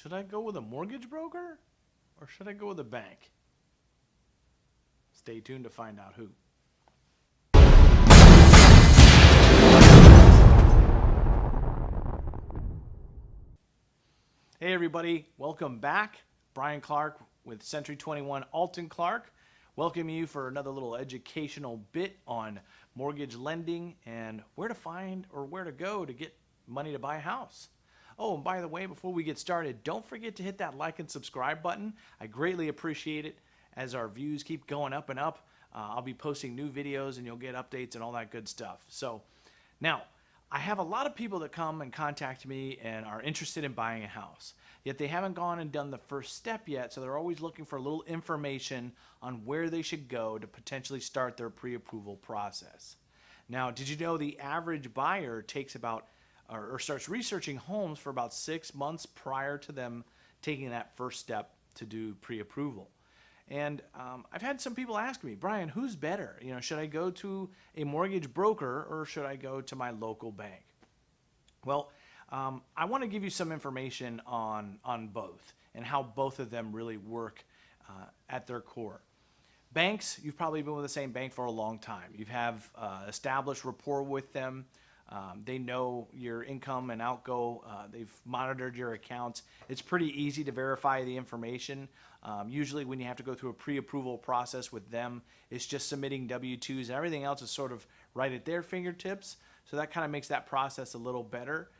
Should I go with a mortgage broker or should I go with a bank? Stay tuned to find out who. Hey everybody, welcome back. Bryan Clark with Century 21 Alton Clark. Welcome you for another little educational bit on mortgage lending and where to find or where to go to get money to buy a house. Oh, and by the way, before we get started, don't forget to hit that like and subscribe button. I greatly appreciate it as our views keep going up and up. I'll be posting new videos and you'll get updates and all that good stuff. So now, I have a lot of people that come and contact me and are interested in buying a house, yet they haven't gone and done the first step yet, so they're always looking for a little information on where they should go to potentially start their pre-approval process. Now, did you know the average buyer takes about or starts researching homes for about 6 months prior to them taking that first step to do pre-approval? And I've had some people ask me, Bryan, who's better? You know, should I go to a mortgage broker or should I go to my local bank? Well, I want to give you some information on both and how both of them really work at their core. Banks, you've probably been with the same bank for a long time. You have established rapport with them. They know your income and outgo. They've monitored your accounts. It's pretty easy to verify the information. Usually when you have to go through a pre-approval process with them, it's just submitting W-2s and everything else is sort of right at their fingertips. So that kind of makes that process a little better.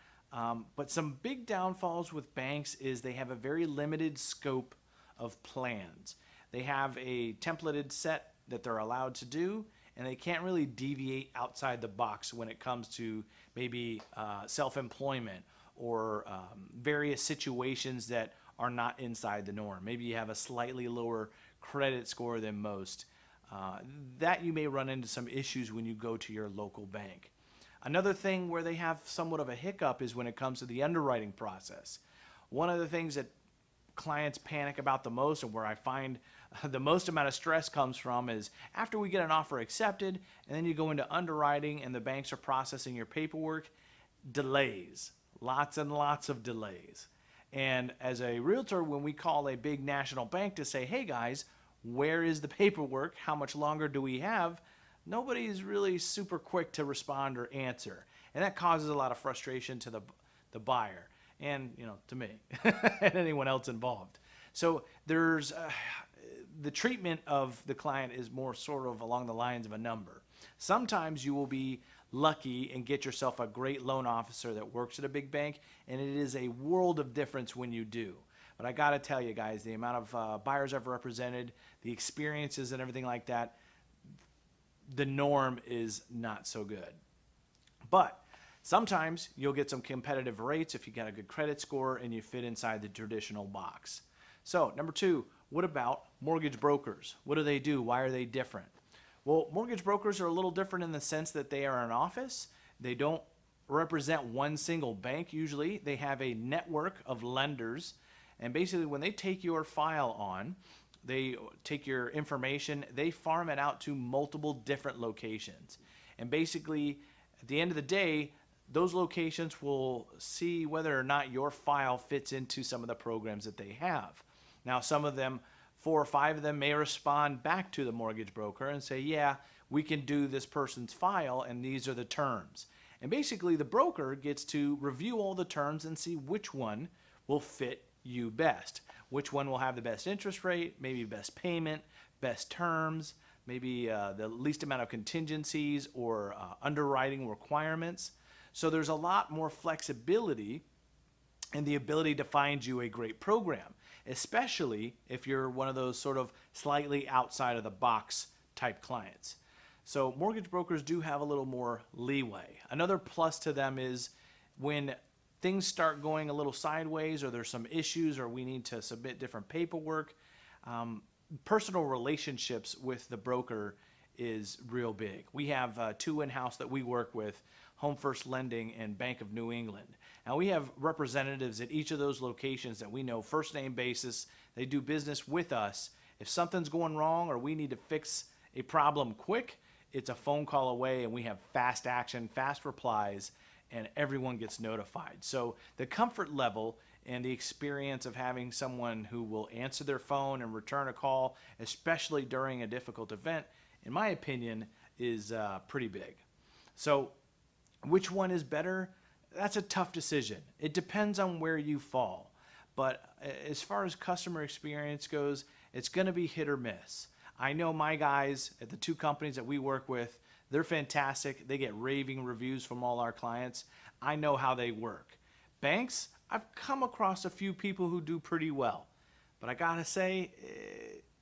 But some big downfalls with banks is they have a very limited scope of plans. They have a templated set that they're allowed to do, and they can't really deviate outside the box when it comes to maybe self-employment or various situations that are not inside the norm. Maybe you have a slightly lower credit score than most. That you may run into some issues when you go to your local bank. Another thing where they have somewhat of a hiccup is when it comes to the underwriting process. One of the things that clients panic about the most and where I find the most amount of stress comes from is after we get an offer accepted and then you go into underwriting and the banks are processing your paperwork, delays, lots and lots of delays. And as a realtor, when we call a big national bank to say, hey guys, where is the paperwork? How much longer do we have? Nobody is really super quick to respond or answer. And that causes a lot of frustration to the buyer and, you know, to me and anyone else involved. So there's the treatment of the client is more sort of along the lines of a number. Sometimes you will be lucky and get yourself a great loan officer that works at a big bank, and it is a world of difference when you do. But I got to tell you guys, the amount of buyers I've represented, the experiences and everything like that, the norm is not so good. But sometimes you'll get some competitive rates if you got a good credit score and you fit inside the traditional box. So number two, what about mortgage brokers? What do they do? Why are they different? Well, mortgage brokers are a little different in the sense that they are an office. They don't represent one single bank usually. They have a network of lenders. And basically when they take your file on, they take your information, they farm it out to multiple different locations. And basically at the end of the day, those locations will see whether or not your file fits into some of the programs that they have. Now, some of them, 4 or 5 of them may respond back to the mortgage broker and say, yeah, we can do this person's file and these are the terms. And basically the broker gets to review all the terms and see which one will fit you best. Which one will have the best interest rate, maybe best payment, best terms, maybe the least amount of contingencies or underwriting requirements. So there's a lot more flexibility and the ability to find you a great program, especially if you're one of those sort of slightly outside of the box type clients. So mortgage brokers do have a little more leeway. Another plus to them is when things start going a little sideways or there's some issues or we need to submit different paperwork, personal relationships with the broker is real big. We have 2 in-house that we work with, Home First Lending and Bank of New England. Now we have representatives at each of those locations that we know first name basis. They do business with us. If something's going wrong or we need to fix a problem quick, it's a phone call away and we have fast action, fast replies, and everyone gets notified. So the comfort level and the experience of having someone who will answer their phone and return a call, especially during a difficult event, in my opinion, is pretty big. So which one is better? That's a tough decision. It depends on where you fall. But as far as customer experience goes, it's going to be hit or miss. I know my guys at the two companies that we work with, they're fantastic. They get raving reviews from all our clients. I know how they work. Banks, I've come across a few people who do pretty well. But I got to say,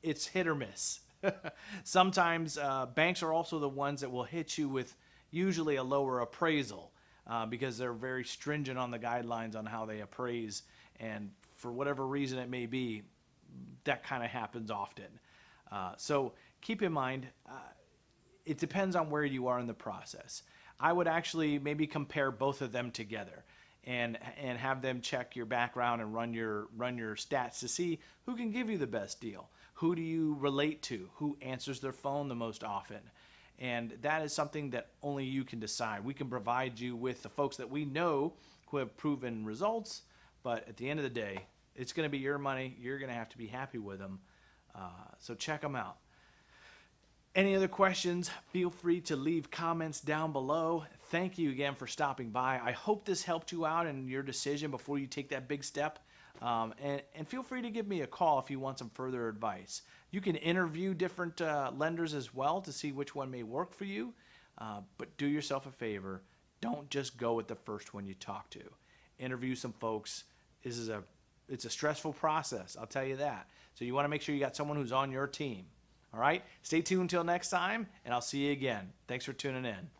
it's hit or miss. Sometimes banks are also the ones that will hit you with usually a lower appraisal because they're very stringent on the guidelines on how they appraise. And for whatever reason it may be, that kind of happens often. So keep in mind, it depends on where you are in the process. I would actually maybe compare both of them together and have them check your background and run your stats to see who can give you the best deal. Who do you relate to? Who answers their phone the most often? And that is something that only you can decide. We can provide you with the folks that we know who have proven results, but at the end of the day, it's going to be your money. You're going to have to be happy with them. So check them out. Any other questions, feel free to leave comments down below. Thank you again for stopping by. I hope this helped you out in your decision before you take that big step. And feel free to give me a call if you want some further advice. You can interview different lenders as well to see which one may work for you. But do yourself a favor. Don't just go with the first one you talk to. Interview some folks. It's a stressful process, I'll tell you that. So you want to make sure you got someone who's on your team. All right? Stay tuned until next time, and I'll see you again. Thanks for tuning in.